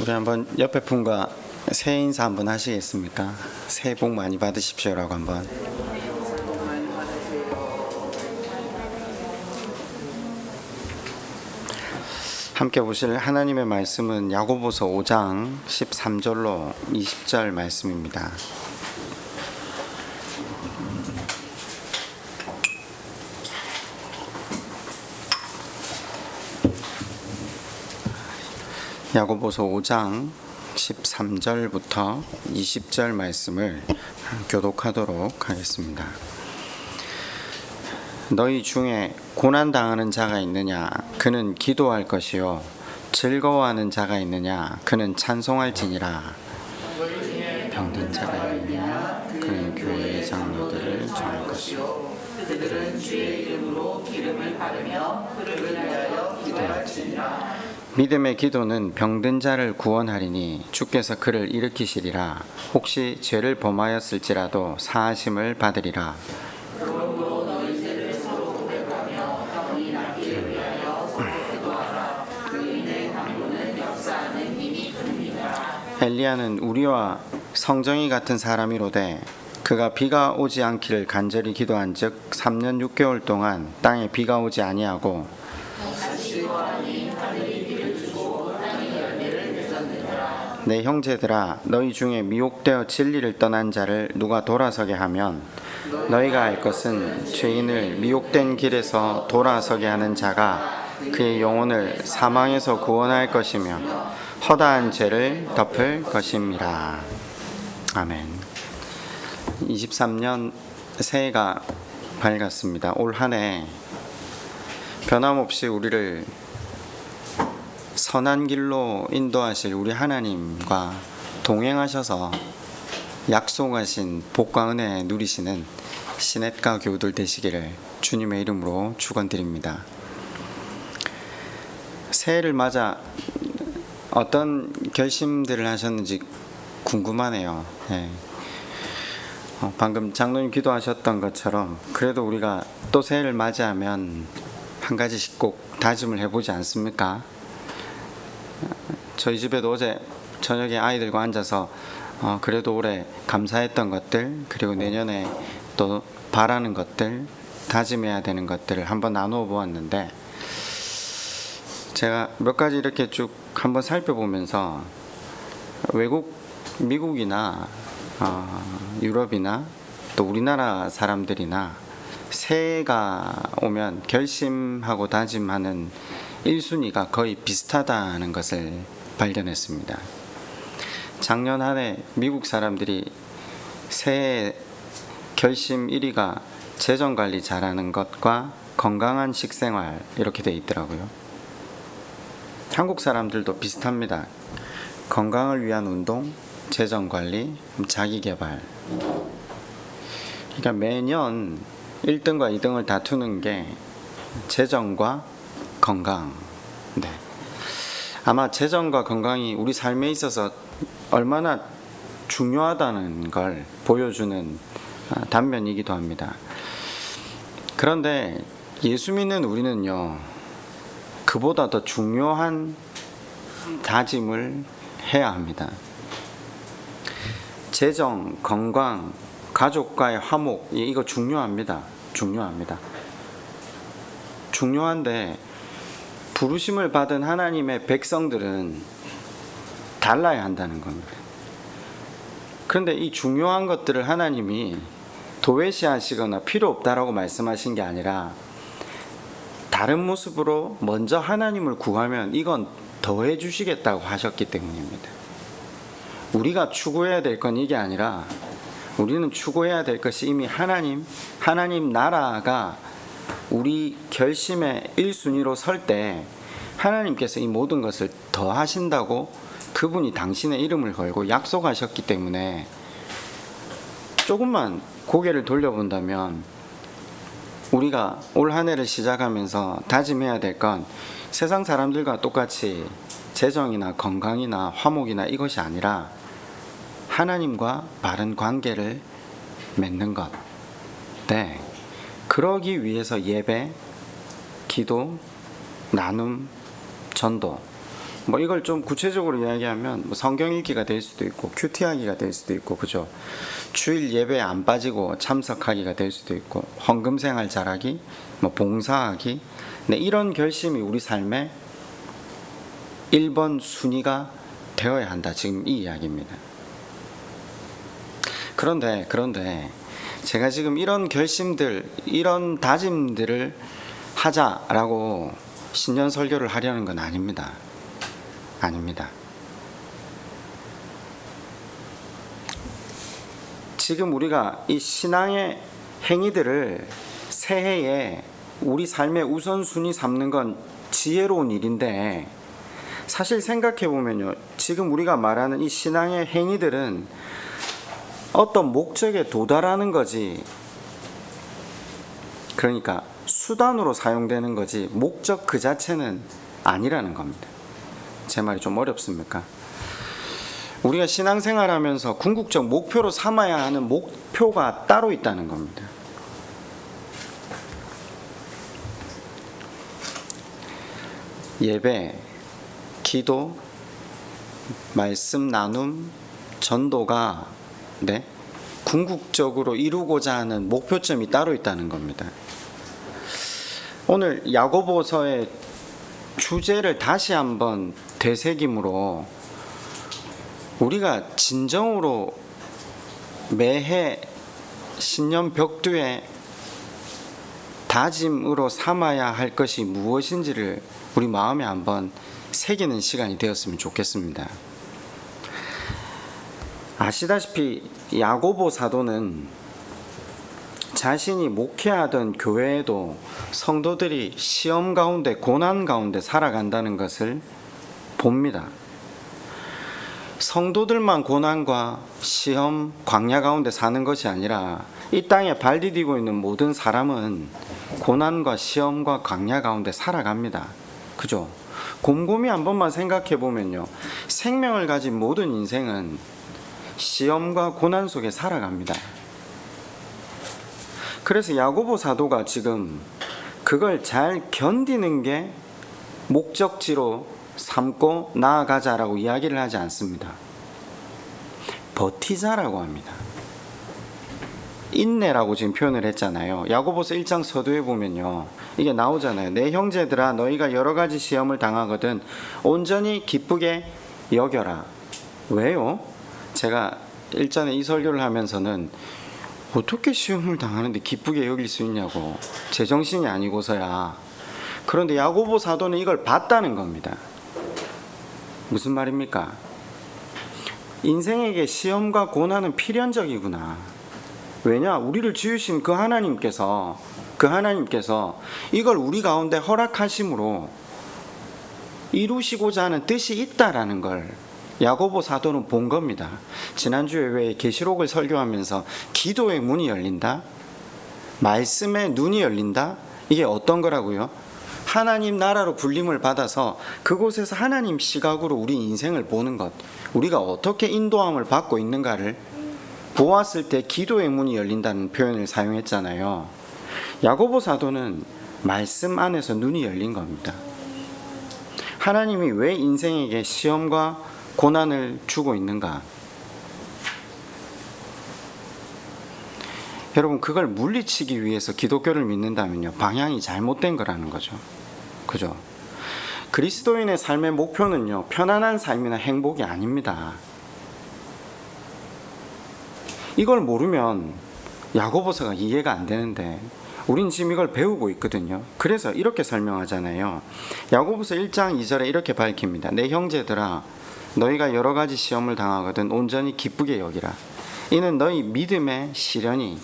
우리 한번 옆에 분과 새해 인사 한번 하시겠습니까? 새해 복 많이 받으십시오라고 한번. 함께 보실 하나님의 말씀은 야고보서 5장 13절로 20절 말씀입니다. 야고보서 5장 13절부터 20절 말씀을 교독하도록 하겠습니다. 너희 중에 고난당하는 자가 있느냐? 그는 기도할 것이요. 즐거워하는 자가 있느냐? 그는 찬송할지니라. 병든 자가 있느냐? 그는 교회의 장로들을 정할 것이요. 그들은 주의 이름으로 기름을 바르며 그를 위하여 기도할지니라. 믿음의 기도는 병든 자를 구원하리니 주께서 그를 일으키시리라. 혹시 죄를 범하였을지라도 사하심을 받으리라. 그러므로 너희 죄를 서로 고백하며 병이 낫기를 위하여 서로 기도하라. 의인의 강구는 역사하는 힘이 큽니다. 엘리야는 우리와 성정이 같은 사람이로되 그가 비가 오지 않기를 간절히 기도한즉 3년 6개월 동안 땅에 비가 오지 아니하고 내 형제들아, 너희 중에 미혹되어 진리를 떠난 자를 누가 돌아서게 하면 너희가 알 것은 죄인을 미혹된 길에서 돌아서게 하는 자가 그의 영혼을 사망에서 구원할 것이며 허다한 죄를 덮을 것입니다. 아멘. 23년 새해가 밝았습니다. 올 한 해 변함없이 우리를 선한 길로 인도하실 우리 하나님과 동행하셔서 약속하신 복과 은혜 누리시는 시냇가 교우들 되시기를 주님의 이름으로 축원드립니다. 새해를 맞아 어떤 결심들을 하셨는지 궁금하네요. 네. 방금 장로님 기도하셨던 것처럼 그래도 우리가 또 새해를 맞이하면 한 가지씩 꼭 다짐을 해보지 않습니까? 저희 집에도 어제 저녁에 아이들과 앉아서 그래도 올해 감사했던 것들, 그리고 내년에 또 바라는 것들, 다짐해야 되는 것들을 한번 나누어 보았는데, 제가 몇 가지 이렇게 쭉 한번 살펴보면서 외국, 미국이나 유럽이나 또 우리나라 사람들이나 새해가 오면 결심하고 다짐하는 1순위가 거의 비슷하다는 것을 발견했습니다. 작년 한 해 미국 사람들이 새해 결심 1위가 재정관리 잘하는 것과 건강한 식생활 이렇게 돼 있더라고요. 한국 사람들도 비슷합니다. 건강을 위한 운동, 재정관리, 자기개발. 그러니까 매년 1등과 2등을 다투는 게 재정과 건강. 네. 아마 재정과 건강이 우리 삶에 있어서 얼마나 중요하다는 걸 보여주는 단면이기도 합니다. 그런데 예수 믿는 우리는요, 그보다 더 중요한 다짐을 해야 합니다. 재정, 건강, 가족과의 화목, 이거 중요합니다. 중요한데 부르심을 받은 하나님의 백성들은 달라야 한다는 겁니다. 그런데 이 중요한 것들을 하나님이 도외시하시거나 필요 없다라고 말씀하신 게 아니라 다른 모습으로 먼저 하나님을 구하면 이건 더해 주시겠다고 하셨기 때문입니다. 우리가 추구해야 될 건 이게 아니라 우리는 추구해야 될 것이 이미 하나님 나라가 우리 결심의 1순위로 설 때 하나님께서 이 모든 것을 더 하신다고 그분이 당신의 이름을 걸고 약속하셨기 때문에 조금만 고개를 돌려본다면 우리가 올 한 해를 시작하면서 다짐해야 될 건 세상 사람들과 똑같이 재정이나 건강이나 화목이나 이것이 아니라 하나님과 바른 관계를 맺는 것. 네. 그러기 위해서 예배, 기도, 나눔, 전도 뭐 이걸 좀 구체적으로 이야기하면 뭐 성경 읽기가 될 수도 있고 큐티하기가 될 수도 있고, 그죠? 주일 예배에 안 빠지고 참석하기가 될 수도 있고, 헌금 생활 잘하기, 뭐 봉사하기. 네, 이런 결심이 우리 삶의 1번 순위가 되어야 한다, 지금 이 이야기입니다. 그런데 제가 지금 이런 결심들, 이런 다짐들을 하자라고 신년 설교를 하려는 건 아닙니다. 아닙니다. 지금 우리가 이 신앙의 행위들을 새해에 우리 삶의 우선순위 삼는 건 지혜로운 일인데, 사실 생각해보면요, 지금 우리가 말하는 이 신앙의 행위들은 어떤 목적에 도달하는 거지, 그러니까 수단으로 사용되는 거지 목적 그 자체는 아니라는 겁니다. 제 말이 좀 어렵습니까? 우리가 신앙생활하면서 궁극적 목표로 삼아야 하는 목표가 따로 있다는 겁니다. 예배, 기도, 말씀 나눔, 전도가 궁극적으로 이루고자 하는 목표점이 따로 있다는 겁니다. 오늘 야고보서의 주제를 다시 한번 되새김으로 우리가 진정으로 매해 신년 벽두에 다짐으로 삼아야 할 것이 무엇인지를 우리 마음에 한번 새기는 시간이 되었으면 좋겠습니다. 아시다시피 야고보 사도는 자신이 목회하던 교회에도 성도들이 시험 가운데, 고난 가운데 살아간다는 것을 봅니다. 성도들만 고난과 시험, 광야 가운데 사는 것이 아니라 이 땅에 발 디디고 있는 모든 사람은 고난과 시험과 광야 가운데 살아갑니다. 그죠? 곰곰이 한 번만 생각해 보면요, 생명을 가진 모든 인생은 시험과 고난 속에 살아갑니다. 그래서 야고보 사도가 지금 그걸 잘 견디는 게 목적지로 삼고 나아가자라고 이야기를 하지 않습니다. 버티자라고 합니다. 인내라고 지금 표현을 했잖아요. 야고보서 1장 서두에 보면요, 이게 나오잖아요. 내 형제들아, 너희가 여러 가지 시험을 당하거든 온전히 기쁘게 여겨라. 왜요? 제가 일전에 이 설교를 하면서는 어떻게 시험을 당하는데 기쁘게 여길 수 있냐고, 제정신이 아니고서야. 그런데 야고보 사도는 이걸 봤다는 겁니다. 무슨 말입니까? 인생에게 시험과 고난은 필연적이구나. 왜냐? 우리를 지으신 그 하나님께서 이걸 우리 가운데 허락하심으로 이루시고자 하는 뜻이 있다라는 걸 야고보 사도는 본 겁니다. 지난주에 왜 계시록을 설교하면서 기도의 문이 열린다? 말씀의 눈이 열린다? 이게 어떤 거라고요? 하나님 나라로 불림을 받아서 그곳에서 하나님 시각으로 우리 인생을 보는 것, 우리가 어떻게 인도함을 받고 있는가를 보았을 때 기도의 문이 열린다는 표현을 사용했잖아요. 야고보 사도는 말씀 안에서 눈이 열린 겁니다. 하나님이 왜 인생에게 시험과 고난을 주고 있는가? 여러분, 그걸 물리치기 위해서 기독교를 믿는다면요, 방향이 잘못된 거라는 거죠. 그죠? 그리스도인의 삶의 목표는요, 편안한 삶이나 행복이 아닙니다. 이걸 모르면 야고보서가 이해가 안 되는데 우린 지금 이걸 배우고 있거든요. 그래서 이렇게 설명하잖아요. 야고보서 1장 2절에 이렇게 밝힙니다. 내 형제들아, 너희가 여러 가지 시험을 당하거든 온전히 기쁘게 여기라. 이는 너희 믿음의 시련이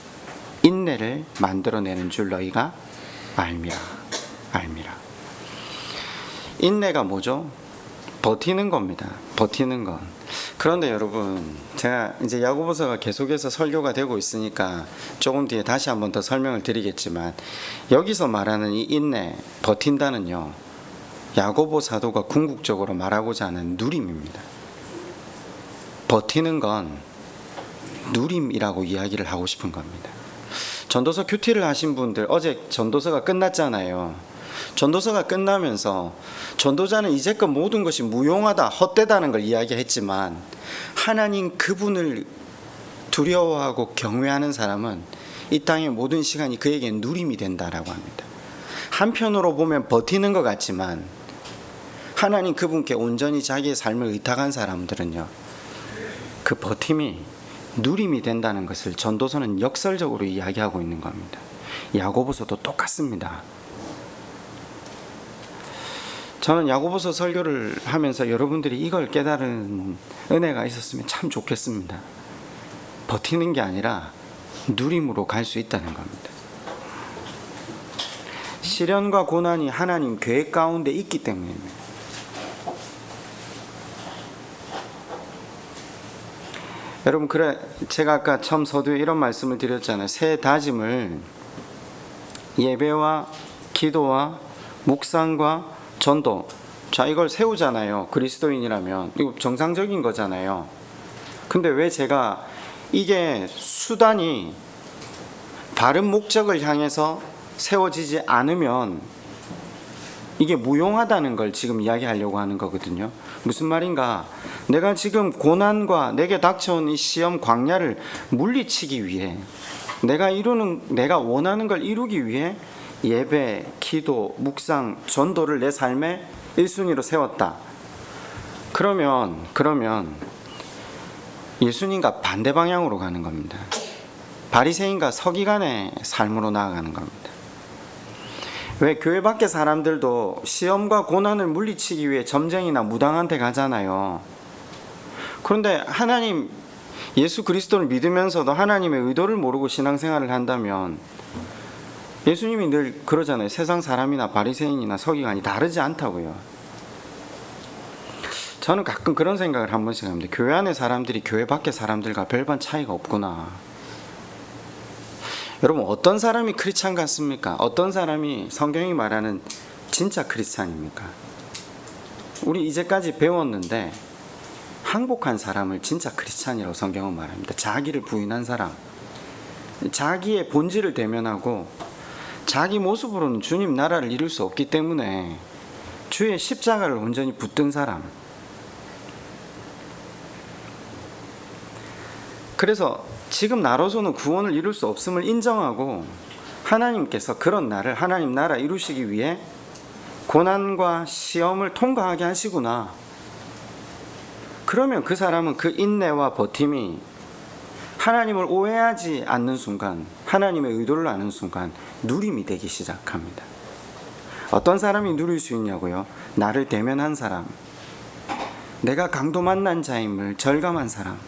인내를 만들어내는 줄 너희가 알미라. 인내가 뭐죠? 버티는 겁니다. 버티는 것. 그런데 여러분, 제가 이제 야고보서가 계속해서 설교가 되고 있으니까 조금 뒤에 다시 한번 더 설명을 드리겠지만, 여기서 말하는 이 인내, 버틴다는요, 야고보 사도가 궁극적으로 말하고자 하는 누림입니다. 버티는 건 누림이라고 이야기를 하고 싶은 겁니다. 전도서 큐티를 하신 분들, 어제 전도서가 끝났잖아요. 전도서가 끝나면서 전도자는 이제껏 모든 것이 무용하다, 헛되다는 걸 이야기했지만 하나님 그분을 두려워하고 경외하는 사람은 이 땅의 모든 시간이 그에게 누림이 된다라고 합니다. 한편으로 보면 버티는 것 같지만 하나님 그분께 온전히 자기의 삶을 의탁한 사람들은요, 그 버팀이 누림이 된다는 것을 전도서는 역설적으로 이야기하고 있는 겁니다. 야고보서도 똑같습니다. 저는 야고보서 설교를 하면서 여러분들이 이걸 깨달은 은혜가 있었으면 참 좋겠습니다. 버티는 게 아니라 누림으로 갈 수 있다는 겁니다. 시련과 고난이 하나님 계획 가운데 있기 때문입니다. 여러분, 그래 제가 아까 처음 서두에 이런 말씀을 드렸잖아요. 새 다짐을 예배와 기도와 묵상과 전도, 자 이걸 세우잖아요. 그리스도인이라면 이거 정상적인 거잖아요. 근데 왜 제가 이게 수단이 바른 목적을 향해서 세워지지 않으면 이게 무용하다는 걸 지금 이야기하려고 하는 거거든요. 무슨 말인가? 내가 지금 고난과 내게 닥쳐온 이 시험 광야를 물리치기 위해 내가 원하는 걸 이루기 위해 예배, 기도, 묵상, 전도를 내 삶의 1순위로 세웠다. 그러면 예수님과 반대 방향으로 가는 겁니다. 바리새인과 서기관의 삶으로 나아가는 겁니다. 왜 교회 밖의 사람들도 시험과 고난을 물리치기 위해 점쟁이나 무당한테 가잖아요. 그런데 하나님 예수 그리스도를 믿으면서도 하나님의 의도를 모르고 신앙생활을 한다면 예수님이 늘 그러잖아요. 세상 사람이나 바리새인이나 서기관이 다르지 않다고요. 저는 가끔 그런 생각을 한 번씩 합니다. 교회 안의 사람들이 교회 밖의 사람들과 별반 차이가 없구나. 여러분, 어떤 사람이 크리스찬 같습니까? 어떤 사람이 성경이 말하는 진짜 크리스찬입니까? 우리 이제까지 배웠는데 항복한 사람을 진짜 크리스찬이라고 성경은 말합니다. 자기를 부인한 사람, 자기의 본질을 대면하고 자기 모습으로는 주님 나라를 이룰 수 없기 때문에 주의 십자가를 온전히 붙든 사람. 그래서 지금 나로서는 구원을 이룰 수 없음을 인정하고 하나님께서 그런 나를 하나님 나라 이루시기 위해 고난과 시험을 통과하게 하시구나. 그러면 그 사람은 그 인내와 버팀이 하나님을 오해하지 않는 순간, 하나님의 의도를 아는 순간 누림이 되기 시작합니다. 어떤 사람이 누릴 수 있냐고요? 나를 대면한 사람, 내가 강도 만난 자임을 절감한 사람,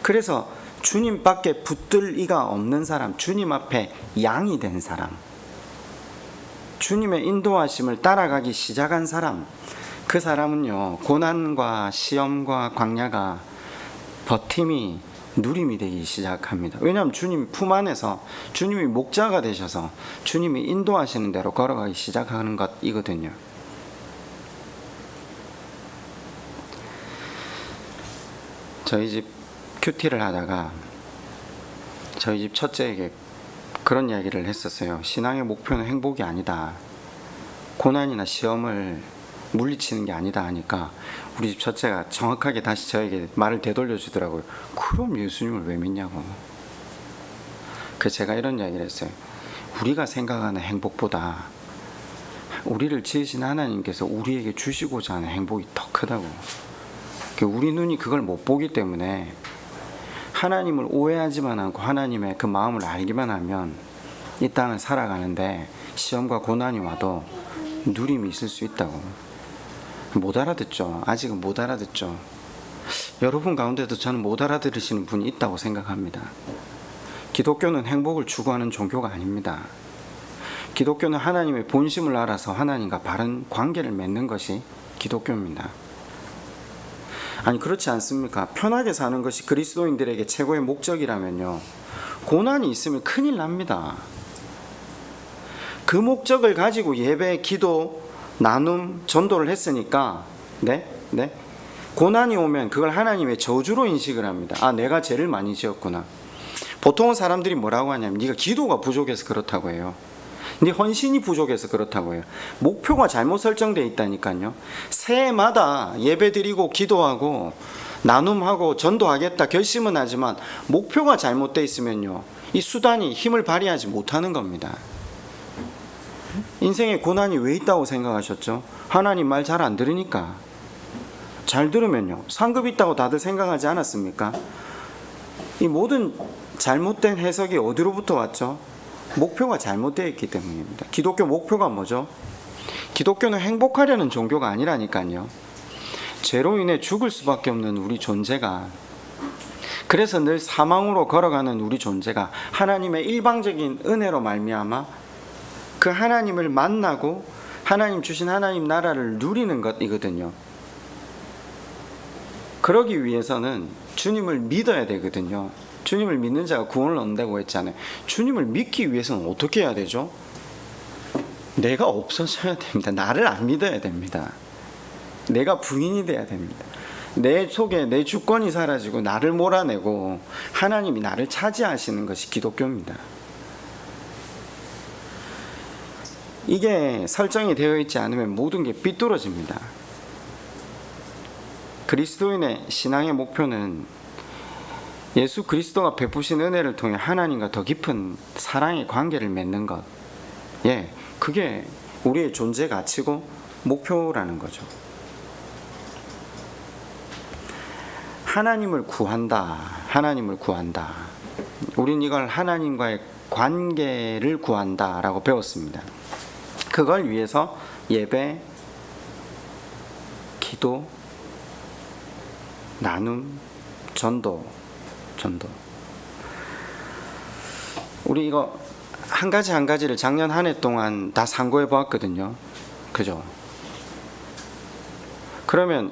그래서 주님밖에 붙들 이가 없는 사람, 주님 앞에 양이 된 사람, 주님의 인도하심을 따라가기 시작한 사람, 그 사람은요, 고난과 시험과 광야가 버팀이 누림이 되기 시작합니다. 왜냐하면 주님 품 안에서 주님이 목자가 되셔서 주님이 인도하시는 대로 걸어가기 시작하는 것이거든요. 저희 집 큐티를 하다가 저희 집 첫째에게 그런 이야기를 했었어요. 신앙의 목표는 행복이 아니다. 고난이나 시험을 물리치는 게 아니다 하니까 우리 집 첫째가 정확하게 다시 저에게 말을 되돌려 주더라고요. 그럼 예수님을 왜 믿냐고. 그래서 제가 이런 이야기를 했어요. 우리가 생각하는 행복보다 우리를 지으신 하나님께서 우리에게 주시고자 하는 행복이 더 크다고. 우리 눈이 그걸 못 보기 때문에 하나님을 오해하지만 않고 하나님의 그 마음을 알기만 하면 이 땅을 살아가는데 시험과 고난이 와도 누림이 있을 수 있다고. 못 알아듣죠. 아직은 못 알아듣죠. 여러분 가운데도 저는 못 알아들으시는 분이 있다고 생각합니다. 기독교는 행복을 추구하는 종교가 아닙니다. 기독교는 하나님의 본심을 알아서 하나님과 바른 관계를 맺는 것이 기독교입니다. 아니 그렇지 않습니까? 편하게 사는 것이 그리스도인들에게 최고의 목적이라면요, 고난이 있으면 큰일 납니다. 그 목적을 가지고 예배, 기도, 나눔, 전도를 했으니까 고난이 오면 그걸 하나님의 저주로 인식을 합니다. 아, 내가 죄를 많이 지었구나. 보통은 사람들이 뭐라고 하냐면 네가 기도가 부족해서 그렇다고 해요. 근데 헌신이 부족해서 그렇다고 해요. 목표가 잘못 설정되어 있다니까요. 새해마다 예배드리고 기도하고 나눔하고 전도하겠다 결심은 하지만 목표가 잘못되어 있으면요, 이 수단이 힘을 발휘하지 못하는 겁니다. 인생에 고난이 왜 있다고 생각하셨죠? 하나님 말 잘 안 들으니까. 잘 들으면요, 상급 있다고 다들 생각하지 않았습니까? 이 모든 잘못된 해석이 어디로부터 왔죠? 목표가 잘못되어 있기 때문입니다. 기독교 목표가 뭐죠? 기독교는 행복하려는 종교가 아니라니까요. 죄로 인해 죽을 수밖에 없는 우리 존재가, 그래서 늘 사망으로 걸어가는 우리 존재가 하나님의 일방적인 은혜로 말미암아 그 하나님을 만나고 하나님 주신 하나님 나라를 누리는 것이거든요. 그러기 위해서는 주님을 믿어야 되거든요. 주님을 믿는 자가 구원을 얻는다고 했잖아요. 주님을 믿기 위해서는 어떻게 해야 되죠? 내가 없어져야 됩니다. 나를 안 믿어야 됩니다. 내가 부인이 돼야 됩니다. 내 속에 내 주권이 사라지고 나를 몰아내고 하나님이 나를 차지하시는 것이 기독교입니다. 이게 설정이 되어 있지 않으면 모든 게 삐뚤어집니다. 그리스도인의 신앙의 목표는 예수 그리스도가 베푸신 은혜를 통해 하나님과 더 깊은 사랑의 관계를 맺는 것. 예, 그게 우리의 존재 가치고 목표라는 거죠. 하나님을 구한다. 하나님을 구한다. 우린 이걸 하나님과의 관계를 구한다라고 배웠습니다. 그걸 위해서 예배, 기도, 나눔, 전도. 우리 이거 한 가지 한 가지를 작년 한 해 동안 다 상고해 보았거든요. 그죠? 그러면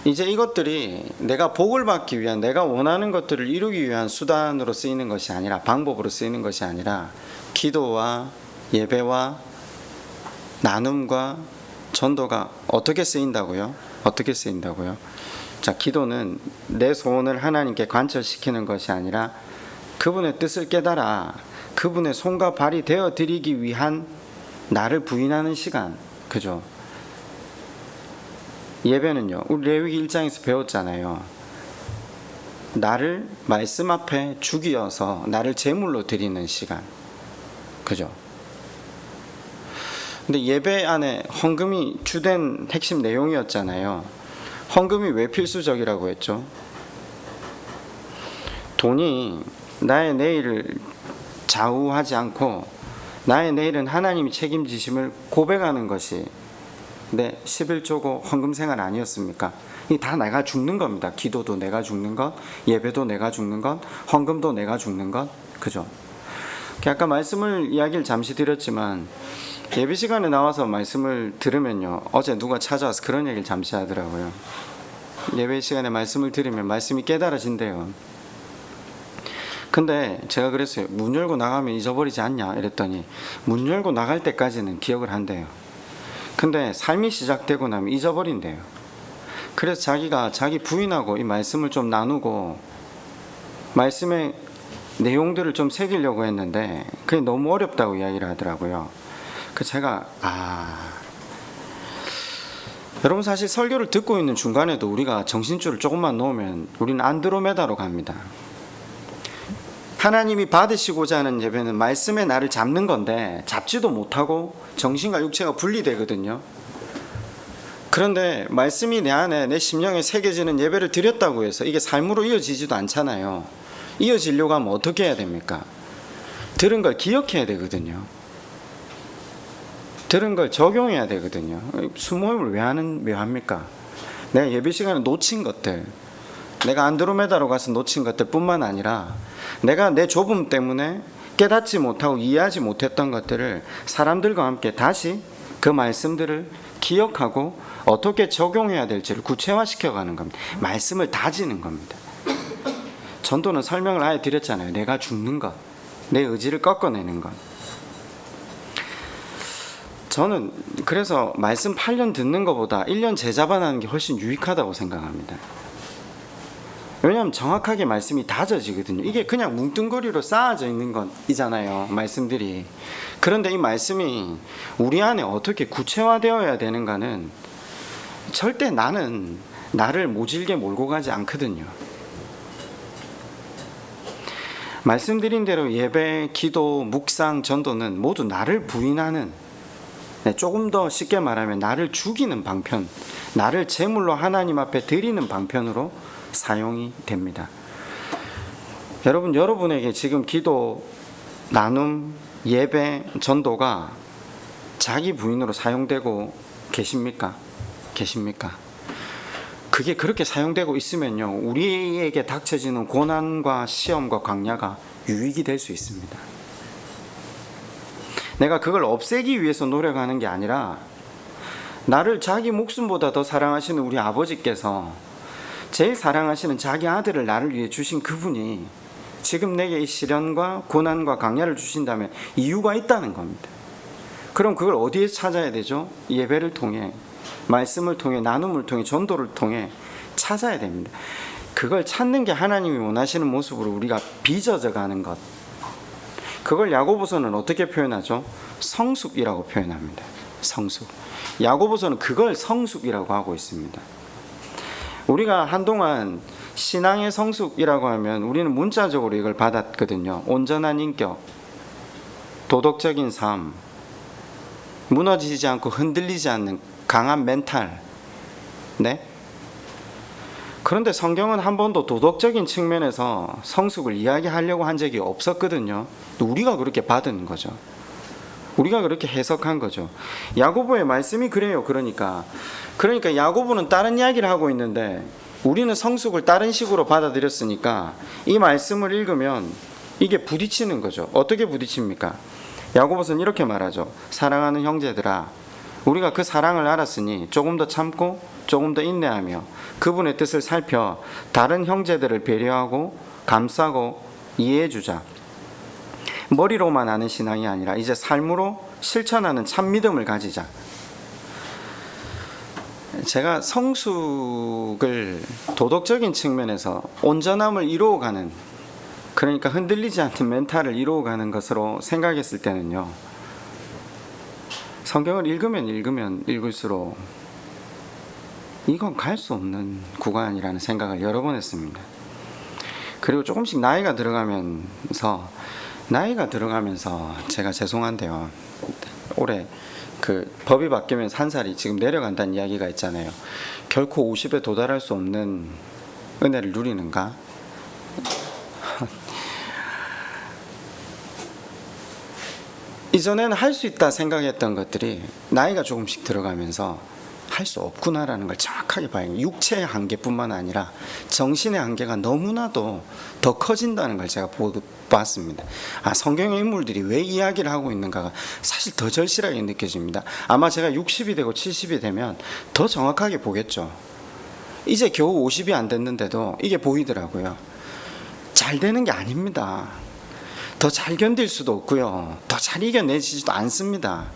이제 이것들이 내가 복을 받기 위한, 내가 원하는 것들을 이루기 위한 수단으로 쓰이는 것이 아니라, 방법으로 쓰이는 것이 아니라 기도와 예배와 나눔과 전도가 어떻게 쓰인다고요? 어떻게 쓰인다고요? 자, 기도는 내 소원을 하나님께 관철시키는 것이 아니라 그분의 뜻을 깨달아 그분의 손과 발이 되어 드리기 위한 나를 부인하는 시간. 그죠? 예배는요, 우리 레위기 1장에서 배웠잖아요. 나를 말씀 앞에 죽이어서 나를 제물로 드리는 시간. 그죠? 근데 예배 안에 헌금이 주된 핵심 내용이었잖아요. 헌금이 왜 필수적이라고 했죠? 돈이 나의 내일을 좌우하지 않고 나의 내일은 하나님이 책임지심을 고백하는 것이 내 11조고 헌금 생활 아니었습니까? 이 다 내가 죽는 겁니다. 기도도 내가 죽는 것, 예배도 내가 죽는 것, 헌금도 내가 죽는 것. 그죠? 아까 이야기를 잠시 드렸지만 예배 시간에 나와서 말씀을 들으면요, 어제 누가 찾아와서 그런 얘기를 잠시 하더라고요. 예배 시간에 말씀을 들으면 말씀이 깨달아진대요. 근데 제가 그랬어요. 문 열고 나가면 잊어버리지 않냐 이랬더니 문 열고 나갈 때까지는 기억을 한대요. 근데 삶이 시작되고 나면 잊어버린대요. 그래서 자기가 자기 부인하고 이 말씀을 좀 나누고 말씀의 내용들을 좀 새기려고 했는데 그게 너무 어렵다고 이야기를 하더라고요. 그래서 제가 여러분, 사실 설교를 듣고 있는 중간에도 우리가 정신줄을 조금만 놓으면 우리는 안드로메다로 갑니다. 하나님이 받으시고자 하는 예배는 말씀에 나를 잡는 건데 잡지도 못하고 정신과 육체가 분리되거든요. 그런데 말씀이 내 안에 내 심령에 새겨지는 예배를 드렸다고 해서 이게 삶으로 이어지지도 않잖아요. 이어지려고 하면 어떻게 해야 됩니까? 들은 걸 기억해야 되거든요. 들은 걸 적용해야 되거든요. 수모임을 왜 합니까? 내가 예배 시간에 놓친 것들, 내가 안드로메다로 가서 놓친 것들 뿐만 아니라 내가 내 좁음 때문에 깨닫지 못하고 이해하지 못했던 것들을 사람들과 함께 다시 그 말씀들을 기억하고 어떻게 적용해야 될지를 구체화시켜가는 겁니다. 말씀을 다지는 겁니다. 전도는 설명을 아예 드렸잖아요. 내가 죽는 것, 내 의지를 꺾어내는 것. 저는 그래서 말씀 8년 듣는 것보다 1년 제자반하는 게 훨씬 유익하다고 생각합니다. 왜냐하면 정확하게 말씀이 다져지거든요. 이게 그냥 뭉뚱그리로 쌓아져 있는 건이잖아요, 말씀들이. 그런데 이 말씀이 우리 안에 어떻게 구체화되어야 되는가는 절대 나는 나를 모질게 몰고 가지 않거든요. 말씀드린 대로 예배, 기도, 묵상, 전도는 모두 나를 부인하는, 조금 더 쉽게 말하면 나를 죽이는 방편, 나를 제물로 하나님 앞에 드리는 방편으로 사용이 됩니다. 여러분에게 지금 기도, 나눔, 예배, 전도가 자기 부인으로 사용되고 계십니까? 그게 그렇게 사용되고 있으면요, 우리에게 닥쳐지는 고난과 시험과 광야가 유익이 될 수 있습니다. 내가 그걸 없애기 위해서 노력하는 게 아니라 나를 자기 목숨보다 더 사랑하시는 우리 아버지께서 제일 사랑하시는 자기 아들을 나를 위해 주신 그분이 지금 내게 이 시련과 고난과 광야를 주신다면 이유가 있다는 겁니다. 그럼 그걸 어디에 찾아야 되죠? 예배를 통해, 말씀을 통해, 나눔을 통해, 전도를 통해 찾아야 됩니다. 그걸 찾는 게 하나님이 원하시는 모습으로 우리가 빚어져 가는 것. 그걸 야고보서는 어떻게 표현하죠? 성숙이라고 표현합니다. 성숙. 야고보서는 그걸 성숙이라고 하고 있습니다. 우리가 한동안 신앙의 성숙이라고 하면 우리는 문자적으로 이걸 받았거든요. 온전한 인격, 도덕적인 삶, 무너지지 않고 흔들리지 않는 강한 멘탈. 네? 그런데 성경은 한 번도 도덕적인 측면에서 성숙을 이야기하려고 한 적이 없었거든요. 우리가 그렇게 받은 거죠. 우리가 그렇게 해석한 거죠. 야고보의 말씀이 그래요. 그러니까 야고보는 다른 이야기를 하고 있는데 우리는 성숙을 다른 식으로 받아들였으니까 이 말씀을 읽으면 이게 부딪히는 거죠. 어떻게 부딪힙니까? 야고보서는 이렇게 말하죠. 사랑하는 형제들아, 우리가 그 사랑을 알았으니 조금 더 참고 조금 더 인내하며 그분의 뜻을 살펴 다른 형제들을 배려하고 감싸고 이해해주자. 머리로만 아는 신앙이 아니라 이제 삶으로 실천하는 참 믿음을 가지자. 제가 성숙을 도덕적인 측면에서 온전함을 이루어가는, 그러니까 흔들리지 않는 멘탈을 이루어가는 것으로 생각했을 때는요, 성경을 읽으면 읽을수록 이건 갈 수 없는 구간이라는 생각을 여러 번 했습니다. 그리고 조금씩 나이가 들어가면서 제가 죄송한데요, 올해 그 법이 바뀌면서 한 살이 지금 내려간다는 이야기가 있잖아요. 결코 50에 도달할 수 없는 은혜를 누리는가? 이전에는 할 수 있다 생각했던 것들이 나이가 조금씩 들어가면서 할 수 없구나라는 걸 정확하게 봐요. 육체의 한계뿐만 아니라 정신의 한계가 너무나도 더 커진다는 걸 제가 봤습니다. 성경의 인물들이 왜 이야기를 하고 있는가가 사실 더 절실하게 느껴집니다. 아마 제가 60이 되고 70이 되면 더 정확하게 보겠죠. 이제 겨우 50이 안 됐는데도 이게 보이더라고요. 잘 되는 게 아닙니다. 더 잘 견딜 수도 없고요, 더 잘 이겨내지도 않습니다.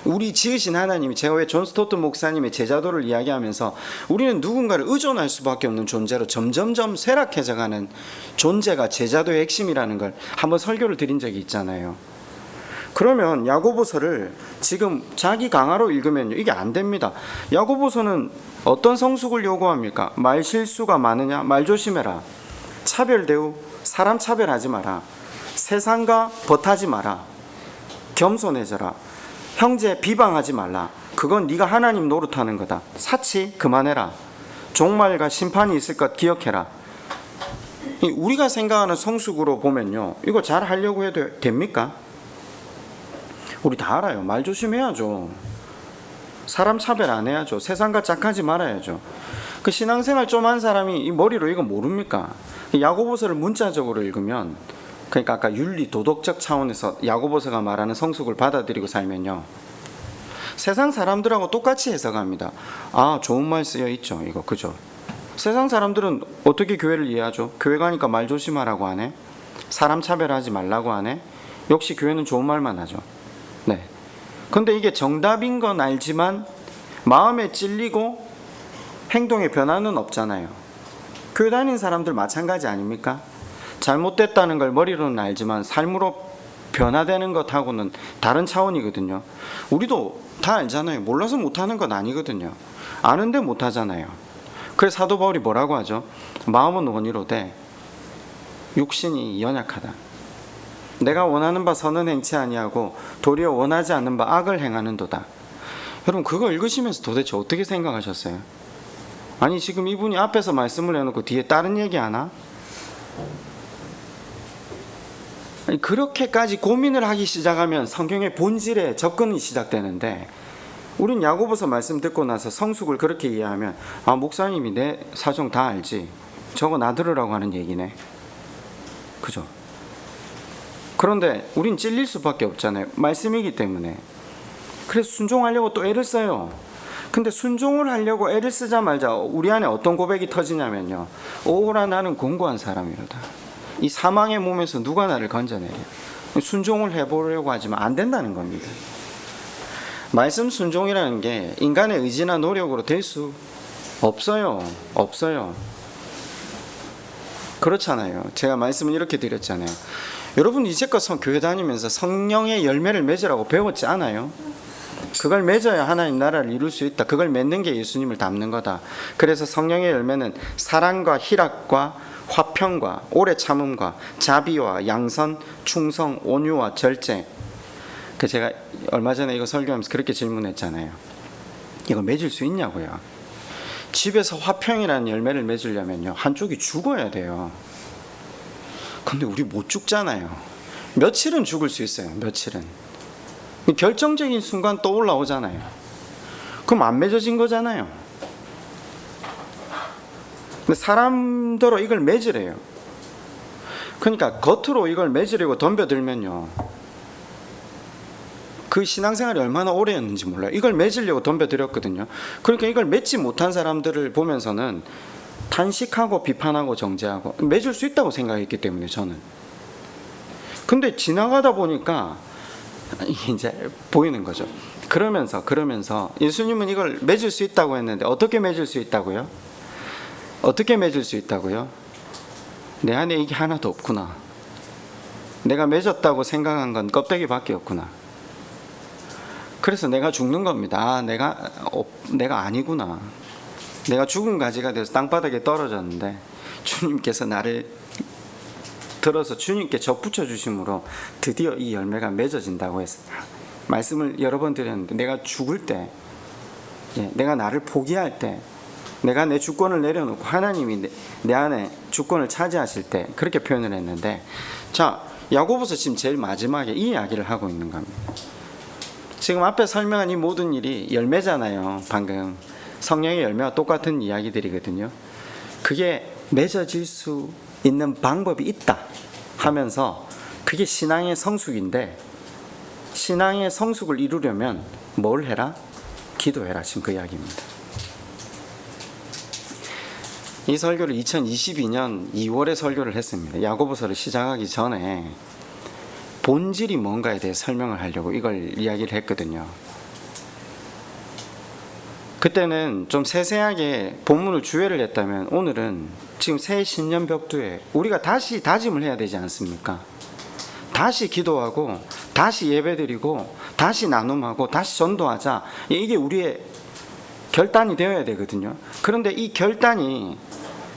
우리 지으신 하나님이, 제가 왜 존 스토튼 목사님의 제자도를 이야기하면서 우리는 누군가를 의존할 수밖에 없는 존재로 점점점 쇠락해져가는 존재가 제자도의 핵심이라는 걸 한번 설교를 드린 적이 있잖아요. 그러면 야고보서를 지금 자기 강화로 읽으면 이게 안 됩니다. 야고보서는 어떤 성숙을 요구합니까? 말 실수가 많으냐? 말 조심해라. 차별 대우, 사람 차별하지 마라. 세상과 벗하지 마라. 겸손해져라. 형제 비방하지 말라. 그건 네가 하나님 노릇하는 거다. 사치 그만해라. 종말과 심판이 있을 것 기억해라. 우리가 생각하는 성숙으로 보면요, 이거 잘 하려고 해도 됩니까? 우리 다 알아요. 말 조심해야죠. 사람 차별 안 해야죠. 세상과 짝하지 말아야죠. 그 신앙생활 좀 한 사람이 이 머리로 이거 모릅니까? 야고보서를 문자적으로 읽으면, 그러니까 아까 윤리 도덕적 차원에서 야고보서가 말하는 성숙을 받아들이고 살면요, 세상 사람들하고 똑같이 해석합니다. 좋은 말 쓰여 있죠, 이거 그죠? 세상 사람들은 어떻게 교회를 이해하죠? 교회 가니까 말 조심하라고 하네, 사람 차별하지 말라고 하네. 역시 교회는 좋은 말만 하죠. 네. 근데 이게 정답인 건 알지만 마음에 찔리고 행동의 변화는 없잖아요. 교회 다니는 사람들 마찬가지 아닙니까? 잘못됐다는 걸 머리로는 알지만 삶으로 변화되는 것하고는 다른 차원이거든요. 우리도 다 알잖아요. 몰라서 못하는 건 아니거든요. 아는데 못하잖아요. 그래서 사도 바울이 뭐라고 하죠? 마음은 원이로되 육신이 연약하다. 내가 원하는 바 선은 행치 아니하고 도리어 원하지 않는 바 악을 행하는도다. 여러분 그거 읽으시면서 도대체 어떻게 생각하셨어요? 아니 지금 이분이 앞에서 말씀을 해놓고 뒤에 다른 얘기 하나? 아니, 그렇게까지 고민을 하기 시작하면 성경의 본질에 접근이 시작되는데, 우린 야고보서 말씀 듣고 나서 성숙을 그렇게 이해하면 아 목사님이 내 사정 다 알지, 저거 나 들으라고 하는 얘기네, 그죠? 그런데 우린 찔릴 수밖에 없잖아요. 말씀이기 때문에. 그래서 순종하려고 또 애를 써요. 근데 순종을 하려고 애를 쓰자마자 우리 안에 어떤 고백이 터지냐면요, 오라 나는 공고한 사람이로다. 이 사망의 몸에서 누가 나를 건져내려. 순종을 해보려고 하지만 안 된다는 겁니다. 말씀 순종이라는 게 인간의 의지나 노력으로 될 수 없어요. 없어요. 그렇잖아요. 제가 말씀을 이렇게 드렸잖아요. 여러분 이제껏 교회 다니면서 성령의 열매를 맺으라고 배웠지 않아요? 그걸 맺어야 하나님 나라를 이룰 수 있다. 그걸 맺는 게 예수님을 닮는 거다. 그래서 성령의 열매는 사랑과 희락과 화평과 오래 참음과 자비와 양선, 충성, 온유와 절제. 제가 얼마 전에 이거 설교하면서 그렇게 질문했잖아요. 이거 맺을 수 있냐고요. 집에서 화평이라는 열매를 맺으려면요, 한쪽이 죽어야 돼요. 근데 우리 못 죽잖아요. 며칠은 죽을 수 있어요. 며칠은. 결정적인 순간 또 올라오잖아요. 그럼 안 맺어진 거잖아요. 근데 사람대로 이걸 맺으래요. 그러니까 겉으로 이걸 맺으려고 덤벼들면요, 그 신앙생활이 얼마나 오래였는지 몰라요. 이걸 맺으려고 덤벼들었거든요. 그러니까 이걸 맺지 못한 사람들을 보면서는 탄식하고 비판하고 정죄하고, 맺을 수 있다고 생각했기 때문에 저는. 근데 지나가다 보니까 이제 보이는 거죠. 그러면서 예수님은 이걸 맺을 수 있다고 했는데 어떻게 맺을 수 있다고요? 어떻게 맺을 수 있다고요? 내 안에 이게 하나도 없구나. 내가 맺었다고 생각한 건 껍데기밖에 없구나. 그래서 내가 죽는 겁니다. 아, 내가 아니구나. 내가 죽은 가지가 돼서 땅바닥에 떨어졌는데 주님께서 나를 들어서 주님께 접붙여 주심으로 드디어 이 열매가 맺어진다고 했어요. 말씀을 여러 번 드렸는데, 내가 죽을 때, 내가 나를 포기할 때, 내가 내 주권을 내려놓고 하나님이 내 안에 주권을 차지하실 때 그렇게 표현을 했는데, 자, 야고보서 지금 제일 마지막에 이 이야기를 하고 있는 겁니다. 지금 앞에 설명한 이 모든 일이 열매잖아요. 방금 성령의 열매와 똑같은 이야기들이거든요. 그게 맺어질 수 있는 방법이 있다 하면서, 그게 신앙의 성숙인데, 신앙의 성숙을 이루려면 뭘 해라? 기도해라. 지금 그 이야기입니다. 이 설교를 2022년 2월에 설교를 했습니다. 야고보서를 시작하기 전에 본질이 뭔가에 대해 설명을 하려고 이걸 이야기를 했거든요. 그때는 좀 세세하게 본문을 주회를 했다면, 오늘은 지금 새 신년 벽두에 우리가 다시 다짐을 해야 되지 않습니까? 다시 기도하고 다시 예배드리고 다시 나눔하고 다시 전도하자. 이게 우리의 결단이 되어야 되거든요. 그런데 이 결단이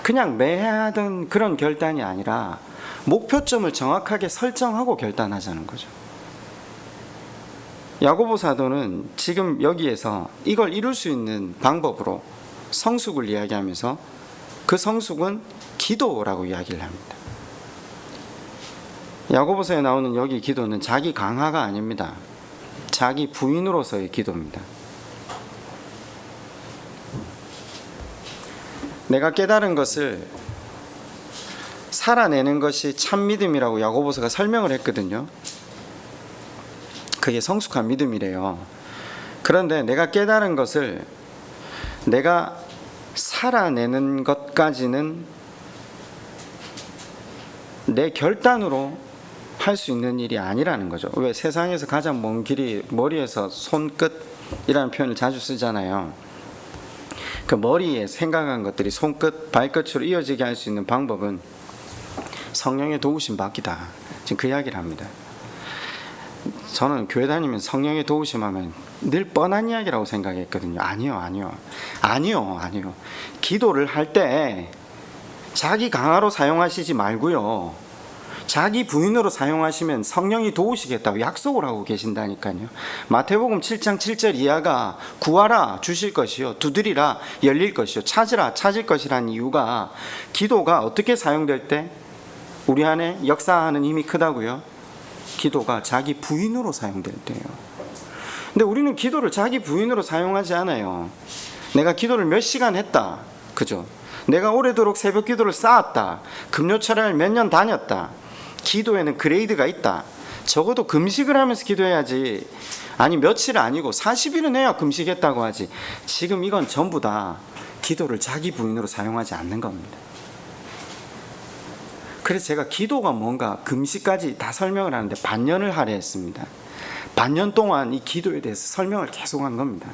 그냥 매해 하던 그런 결단이 아니라 목표점을 정확하게 설정하고 결단하자는 거죠. 야고보 사도는 지금 여기에서 이걸 이룰 수 있는 방법으로 성숙을 이야기하면서, 그 성숙은 기도라고 이야기를 합니다. 야고보서에 나오는 여기 기도는 자기 강화가 아닙니다. 자기 부인으로서의 기도입니다. 내가 깨달은 것을 살아내는 것이 참 믿음이라고 야고보서가 설명을 했거든요. 그게 성숙한 믿음이래요. 그런데 내가 깨달은 것을 내가 살아내는 것까지는 내 결단으로 할 수 있는 일이 아니라는 거죠. 왜? 세상에서 가장 먼 길이 머리에서 손끝이라는 표현을 자주 쓰잖아요. 그 머리에 생각한 것들이 손끝, 발끝으로 이어지게 할 수 있는 방법은 성령의 도우심 받기다. 지금 그 이야기를 합니다. 저는 교회 다니면 성령의 도우심 하면 늘 뻔한 이야기라고 생각했거든요. 아니요. 기도를 할 때 자기 강화로 사용하시지 말고요, 자기 부인으로 사용하시면 성령이 도우시겠다고 약속을 하고 계신다니까요. 마태복음 7장 7절 이하가 구하라 주실 것이요, 두드리라 열릴 것이요, 찾으라 찾을 것이라는 이유가 기도가 어떻게 사용될 때 우리 안에 역사하는 힘이 크다고요? 기도가 자기 부인으로 사용될 때요. 근데 우리는 기도를 자기 부인으로 사용하지 않아요. 내가 기도를 몇 시간 했다, 그죠? 내가 오래도록 새벽 기도를 쌓았다, 금요철을 몇 년 다녔다, 기도에는 그레이드가 있다, 적어도 금식을 하면서 기도해야지. 아니 며칠 아니고 40일은 해야 금식했다고 하지. 지금 이건 전부 다 기도를 자기 부인으로 사용하지 않는 겁니다. 그래서 제가 기도가 뭔가 금식까지 다 설명을 하는데 반년을 할애했습니다. 반년 동안 이 기도에 대해서 설명을 계속 한 겁니다.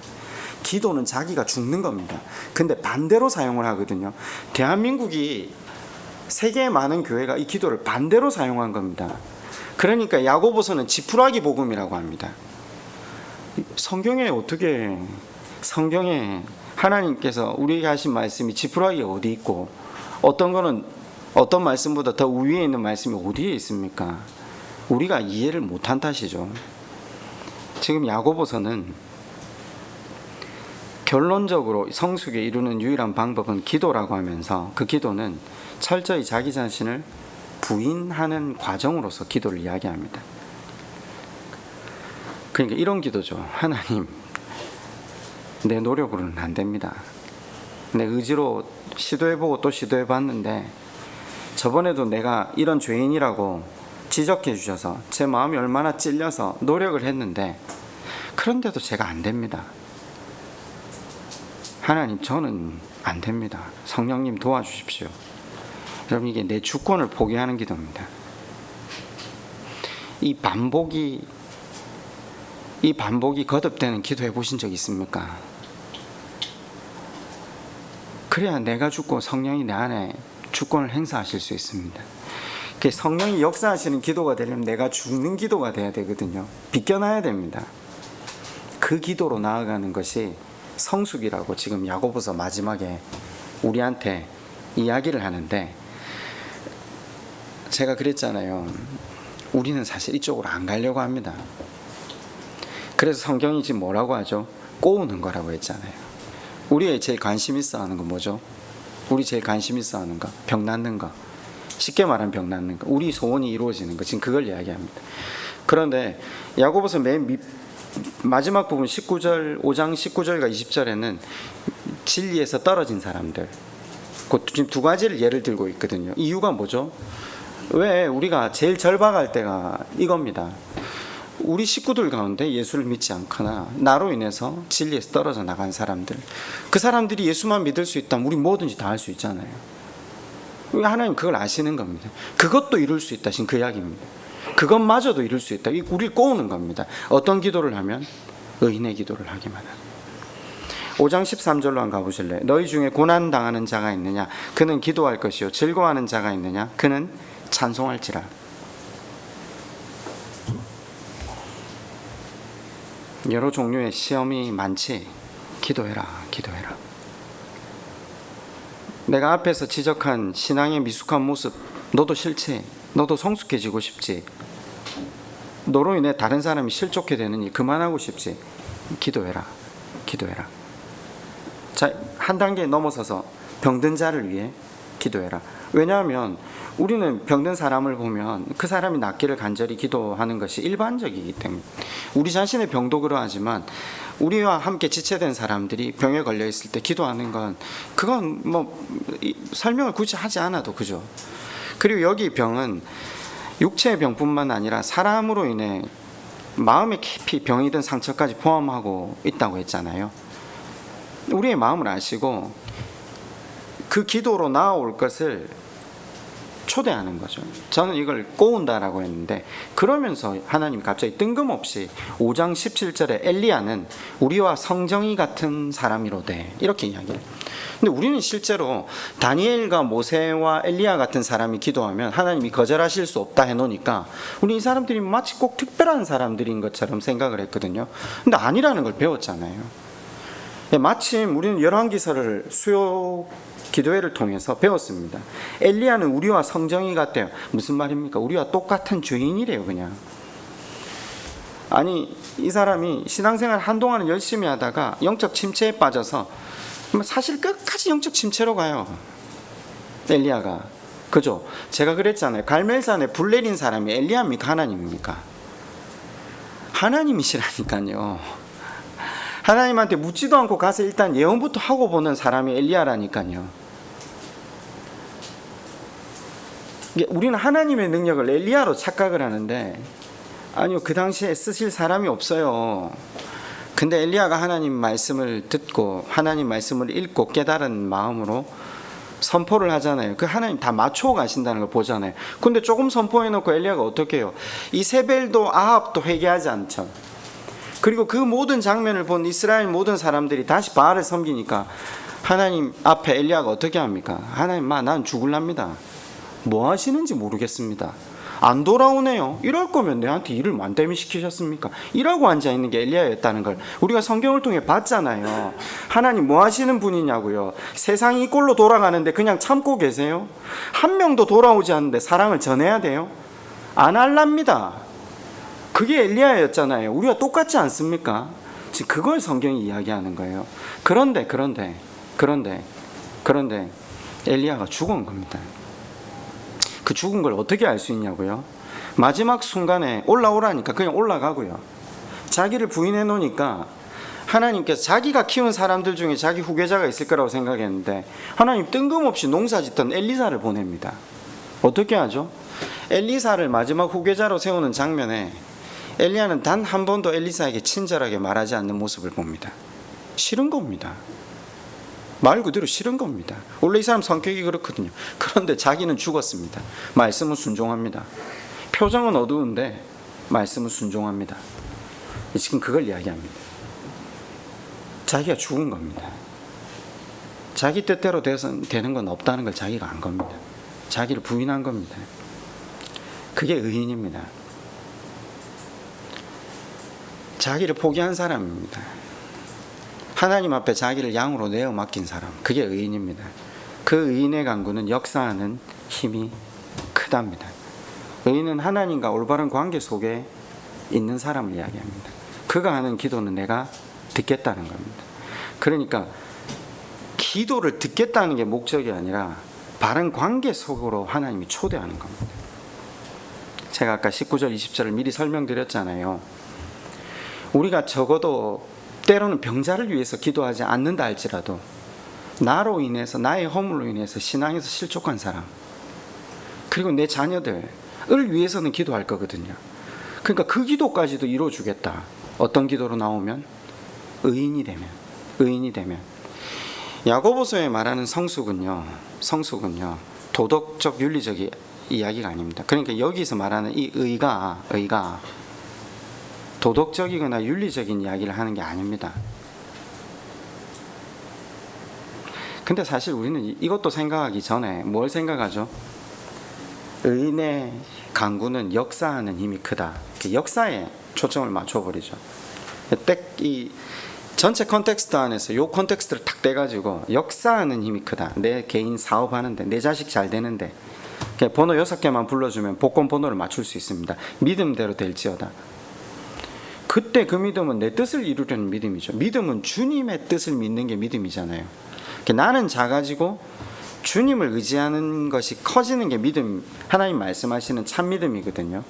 기도는 자기가 죽는 겁니다. 근데 반대로 사용을 하거든요. 대한민국이 세계의 많은 교회가 이 기도를 반대로 사용한 겁니다. 그러니까 야고보서는 지푸라기 복음이라고 합니다. 성경에 하나님께서 우리에게 하신 말씀이 지푸라기가 어디 있고, 어떤 거는 어떤 말씀보다 더 위에 있는 말씀이 어디에 있습니까? 우리가 이해를 못한 탓이죠. 지금 야고보서는 결론적으로 성숙에 이루는 유일한 방법은 기도라고 하면서, 그 기도는 철저히 자기 자신을 부인하는 과정으로서 기도를 이야기합니다. 그러니까 이런 기도죠. 하나님, 내 노력으로는 안 됩니다. 내 의지로 시도해보고 또 시도해봤는데 저번에도 내가 이런 죄인이라고 지적해 주셔서 제 마음이 얼마나 찔려서 노력을 했는데 그런데도 제가 안 됩니다. 하나님, 저는 안 됩니다. 성령님 도와주십시오. 여러분, 이게 내 주권을 포기하는 기도입니다. 이 반복이 거듭되는 기도해 보신 적 있습니까? 그래야 내가 죽고 성령이 내 안에 주권을 행사하실 수 있습니다. 성령이 역사하시는 기도가 되려면 내가 죽는 기도가 돼야 되거든요. 비껴나야 됩니다. 그 기도로 나아가는 것이 성숙이라고 지금 야고보서 마지막에 우리한테 이야기를 하는데, 제가 그랬잖아요. 우리는 사실 이쪽으로 안 가려고 합니다. 그래서 성경이 지금 뭐라고 하죠? 꼬우는 거라고 했잖아요. 우리의 제일 관심 있어 하는 건 뭐죠? 우리 제일 관심 있어 하는 거, 병 낫는 거. 쉽게 말하면 병 낫는 거, 우리 소원이 이루어지는 거, 지금 그걸 이야기합니다. 그런데 야고보서 맨 마지막 부분 5장 19절과 20절에는 진리에서 떨어진 사람들, 지금 두 가지를 예를 들고 있거든요. 이유가 뭐죠? 왜 우리가 제일 절박할 때가 이겁니다. 우리 식구들 가운데 예수를 믿지 않거나 나로 인해서 진리에서 떨어져 나간 사람들, 그 사람들이 예수만 믿을 수 있다면 우리 뭐든지 다 할 수 있잖아요. 하나님 그걸 아시는 겁니다. 그것도 이룰 수 있다, 지금 그 이야기입니다. 그것마저도 이룰 수 있다. 우리를 꼬우는 겁니다. 어떤 기도를 하면? 의인의 기도를 하기만 하는. 5장 13절로 한번 가보실래요? 너희 중에 고난당하는 자가 있느냐? 그는 기도할 것이요. 즐거워하는 자가 있느냐? 그는 찬송할지라. 여러 종류의 시험이 많지? 기도해라. 내가 앞에서 지적한 신앙의 미숙한 모습, 너도 싫지? 너도 성숙해지고 싶지? 너로 인해 다른 사람이 실족해 되느니 그만하고 싶지? 기도해라. 자, 한 단계 넘어서서 병든 자를 위해 기도해라. 왜냐하면 우리는 병든 사람을 보면 그 사람이 낫기를 간절히 기도하는 것이 일반적이기 때문에, 우리 자신의 병도 그러하지만 우리와 함께 지체된 사람들이 병에 걸려 있을 때 기도하는 건, 그건 뭐 설명을 굳이 하지 않아도 그죠. 그리고 여기 병은 육체의 병뿐만 아니라 사람으로 인해 마음의 깊이 병이 든 상처까지 포함하고 있다고 했잖아요. 우리의 마음을 아시고 그 기도로 나아올 것을 초대하는 거죠. 저는 이걸 꼬운다라고 했는데, 그러면서 하나님이 갑자기 뜬금없이 5장 17절에 엘리야는 우리와 성정이 같은 사람이로되 이렇게 이야기해요. 근데 우리는 실제로 다니엘과 모세와 엘리야 같은 사람이 기도하면 하나님이 거절하실 수 없다 해놓으니까 우리 이 사람들이 마치 꼭 특별한 사람들인 것처럼 생각을 했거든요. 근데 아니라는 걸 배웠잖아요. 마침 우리는 열왕기서를 수요 기도회를 통해서 배웠습니다. 엘리야는 우리와 성정이 같대요. 무슨 말입니까? 우리와 똑같은 죄인이래요, 그냥. 아니, 이 사람이 신앙생활 한동안은 열심히 하다가 영적 침체에 빠져서 사실 끝까지 영적 침체로 가요, 엘리야가. 그죠? 제가 그랬잖아요. 갈멜산에 불 내린 사람이 엘리야입니까? 하나님입니까? 하나님이시라니까요. 하나님한테 묻지도 않고 가서 일단 예언부터 하고 보는 사람이 엘리야라니까요. 우리는 하나님의 능력을 엘리야로 착각을 하는데, 아니요, 그 당시에 쓰실 사람이 없어요. 근데 엘리야가 하나님 말씀을 듣고 하나님 말씀을 읽고 깨달은 마음으로 선포를 하잖아요. 그 하나님 다 맞춰 가신다는 걸 보잖아요. 근데 조금 선포해놓고 엘리야가 어떻게 해요? 이세벨도 아합도 회개하지 않죠. 그리고 그 모든 장면을 본 이스라엘 모든 사람들이 다시 바알을 섬기니까 하나님 앞에 엘리야가 어떻게 합니까? 하나님, 난 죽을랍니다. 뭐 하시는지 모르겠습니다. 안 돌아오네요. 이럴 거면 내한테 일을 만땜이 시키셨습니까? 이라고 앉아있는 게 엘리야였다는 걸 우리가 성경을 통해 봤잖아요. 하나님 뭐 하시는 분이냐고요. 세상이 이 꼴로 돌아가는데 그냥 참고 계세요? 한 명도 돌아오지 않는데 사랑을 전해야 돼요? 안 할랍니다. 그게 엘리야였잖아요. 우리가 똑같지 않습니까? 지금 그걸 성경이 이야기하는 거예요. 그런데 엘리야가 죽은 겁니다. 그 죽은 걸 어떻게 알 수 있냐고요? 마지막 순간에 올라오라니까 그냥 올라가고요. 자기를 부인해 놓으니까 하나님께서 자기가 키운 사람들 중에 자기 후계자가 있을 거라고 생각했는데 하나님 뜬금없이 농사 짓던 엘리사를 보냅니다. 어떻게 하죠? 엘리사를 마지막 후계자로 세우는 장면에 엘리야는 단 한 번도 엘리사에게 친절하게 말하지 않는 모습을 봅니다. 싫은 겁니다. 말 그대로 싫은 겁니다. 원래 이 사람 성격이 그렇거든요. 그런데 자기는 죽었습니다. 말씀은 순종합니다. 표정은 어두운데 말씀은 순종합니다. 지금 그걸 이야기합니다. 자기가 죽은 겁니다. 자기 뜻대로 되는 건 없다는 걸 자기가 안 겁니다. 자기를 부인한 겁니다. 그게 의인입니다. 자기를 포기한 사람입니다. 하나님 앞에 자기를 양으로 내어 맡긴 사람, 그게 의인입니다. 그 의인의 간구는 역사하는 힘이 크답니다. 의인은 하나님과 올바른 관계 속에 있는 사람을 이야기합니다. 그가 하는 기도는 내가 듣겠다는 겁니다. 그러니까 기도를 듣겠다는 게 목적이 아니라 바른 관계 속으로 하나님이 초대하는 겁니다. 제가 아까 19절 20절을 미리 설명드렸잖아요. 우리가 적어도 때로는 병자를 위해서 기도하지 않는다 할지라도 나로 인해서, 나의 허물로 인해서 신앙에서 실족한 사람, 그리고 내 자녀들을 위해서는 기도할 거거든요. 그러니까 그 기도까지도 이루어주겠다. 어떤 기도로 나오면? 의인이 되면. 야고보서에 말하는 성숙은요, 도덕적 윤리적 이야기가 아닙니다. 그러니까 여기서 말하는 이 의가 도덕적이거나 윤리적인 이야기를 하는 게 아닙니다. 근데 사실 우리는 이것도 생각하기 전에 뭘 생각하죠? 의인의 간구는 역사하는 힘이 크다. 역사에 초점을 맞춰버리죠. 이 전체 컨텍스트 안에서 이 컨텍스트를 탁 떼가지고 역사하는 힘이 크다. 내 개인 사업하는데, 내 자식 잘 되는데 번호 6개만 불러주면 복권 번호를 맞출 수 있습니다. 믿음대로 될지어다. 그때 그 믿음은 내 뜻을 이루려는 믿음이죠. 믿음은 주님의 뜻을 믿는 게 믿음이잖아요. 나는 작아지고 주님을 의지하는 것이 커지는 게 믿음, 하나님 말씀하시는 참 믿음이거든요.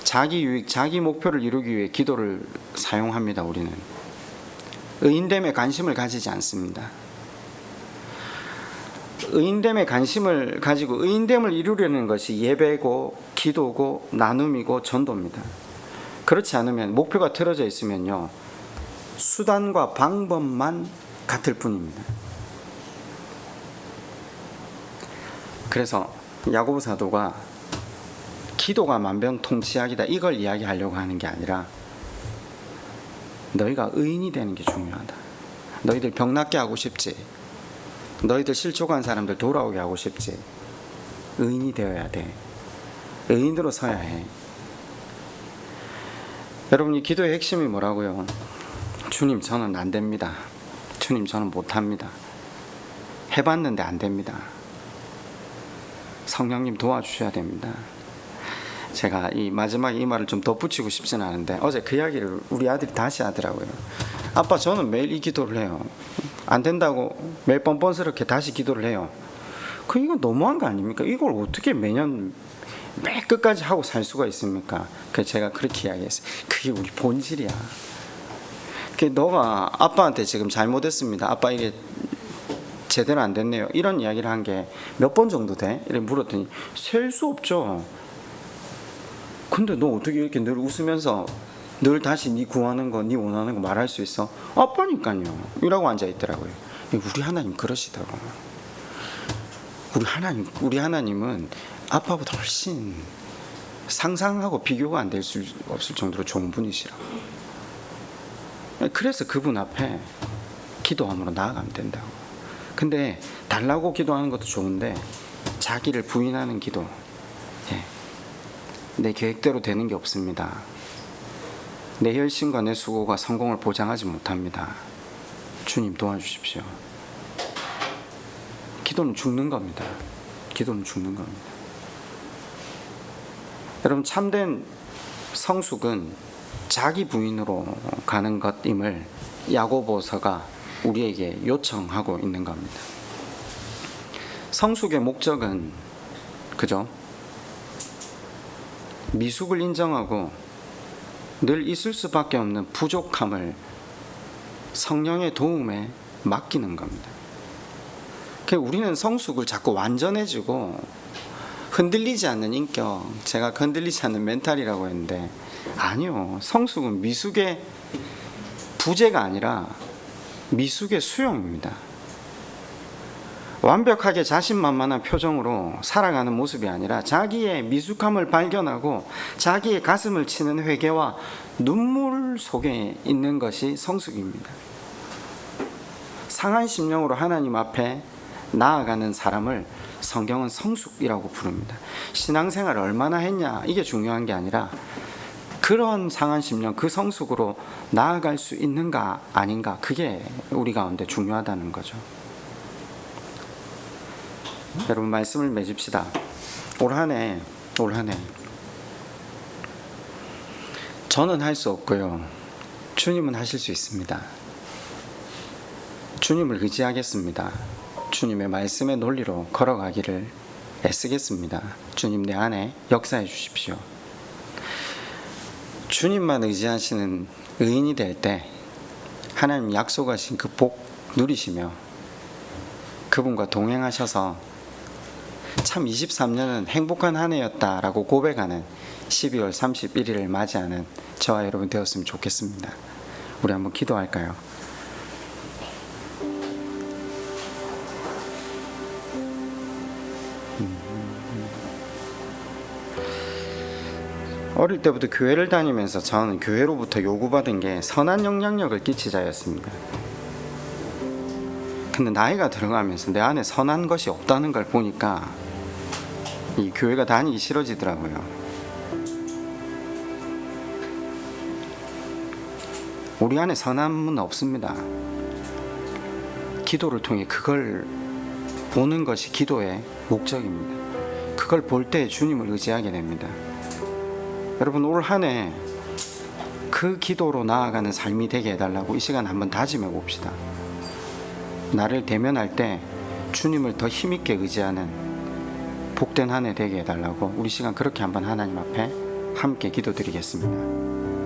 자기 유익, 자기 목표를 이루기 위해 기도를 사용합니다. 우리는 의인됨에 관심을 가지지 않습니다. 의인됨에 관심을 가지고 의인됨을 이루려는 것이 예배고 기도고 나눔이고 전도입니다. 그렇지 않으면, 목표가 틀어져 있으면요, 수단과 방법만 같을 뿐입니다. 그래서 야고보 사도가 기도가 만병통치약이다 이걸 이야기하려고 하는 게 아니라 너희가 의인이 되는 게 중요하다. 너희들 병 낫게 하고 싶지, 너희들 실족한 사람들 돌아오게 하고 싶지, 의인이 되어야 돼. 의인으로 서야 해. 여러분, 이 기도의 핵심이 뭐라고요? 주님, 저는 안 됩니다. 주님, 저는 못합니다. 해봤는데 안 됩니다. 성령님 도와주셔야 됩니다. 제가 이 마지막에 이 말을 좀 덧붙이고 싶진 않은데 어제 그 이야기를 우리 아들이 다시 하더라고요. 아빠, 저는 매일 이 기도를 해요. 안 된다고 매일 뻔뻔스럽게 다시 기도를 해요. 이건 너무한 거 아닙니까? 이걸 어떻게 매년 매 끝까지 하고 살 수가 있습니까? 그래서 제가 그렇게 이야기했어요. 그게 우리 본질이야. 너가 아빠한테 지금 잘못했습니다. 아빠 이게 제대로 안 됐네요. 이런 이야기를 한 게 몇 번 정도 돼? 이렇게 물었더니 셀 수 없죠. 근데 너 어떻게 이렇게 늘 웃으면서 늘 다시 네 구하는 거, 네 원하는 거 말할 수 있어? 아빠니까요. 이라고 앉아 있더라고요. 우리 하나님 그러시더라고요. 우리 하나님은 아빠보다 훨씬 상상하고 비교가 안 될 수 없을 정도로 좋은 분이시라고. 그래서 그분 앞에 기도함으로 나아가면 된다고. 근데 달라고 기도하는 것도 좋은데 자기를 부인하는 기도, 내 계획대로 되는 게 없습니다. 내 열심과 내 수고가 성공을 보장하지 못합니다. 주님 도와주십시오. 기도는 죽는 겁니다. 기도는 죽는 겁니다. 여러분, 참된 성숙은 자기 부인으로 가는 것임을 야고보서가 우리에게 요청하고 있는 겁니다. 성숙의 목적은 그죠? 미숙을 인정하고 늘 있을 수밖에 없는 부족함을 성령의 도움에 맡기는 겁니다. 우리는 성숙을 자꾸 완전해지고 흔들리지 않는 인격, 제가 흔들리지 않는 멘탈이라고 했는데 아니요. 성숙은 미숙의 부재가 아니라 미숙의 수용입니다. 완벽하게 자신만만한 표정으로 살아가는 모습이 아니라 자기의 미숙함을 발견하고 자기의 가슴을 치는 회개와 눈물 속에 있는 것이 성숙입니다. 상한 심령으로 하나님 앞에 나아가는 사람을 성경은 성숙이라고 부릅니다. 신앙생활을 얼마나 했냐 이게 중요한 게 아니라 그런 상한 심령, 그 성숙으로 나아갈 수 있는가 아닌가, 그게 우리 가운데 중요하다는 거죠. 여러분, 말씀을 맺읍시다. 올 한 해 저는 할 수 없고요, 주님은 하실 수 있습니다. 주님을 의지하겠습니다. 주님의 말씀의 논리로 걸어가기를 애쓰겠습니다. 주님, 내 안에 역사해 주십시오. 주님만 의지하시는 의인이 될 때 하나님 약속하신 그 복 누리시며 그분과 동행하셔서 참 23년은 행복한 한 해였다라고 고백하는 12월 31일을 맞이하는 저와 여러분 되었으면 좋겠습니다. 우리 한번 기도할까요? 어릴 때부터 교회를 다니면서 저는 교회로부터 요구받은 게 선한 영향력을 끼치자였습니다. 근데 나이가 들어가면서 내 안에 선한 것이 없다는 걸 보니까 이 교회가 다니기 싫어지더라고요. 우리 안에 선함은 없습니다. 기도를 통해 그걸 보는 것이 기도의 목적입니다. 그걸 볼 때 주님을 의지하게 됩니다. 여러분, 올 한 해 그 기도로 나아가는 삶이 되게 해달라고 이 시간 한번 다짐해 봅시다. 나를 대면할 때 주님을 더 힘있게 의지하는 복된 한 해 되게 해달라고 우리 시간 그렇게 한번 하나님 앞에 함께 기도드리겠습니다.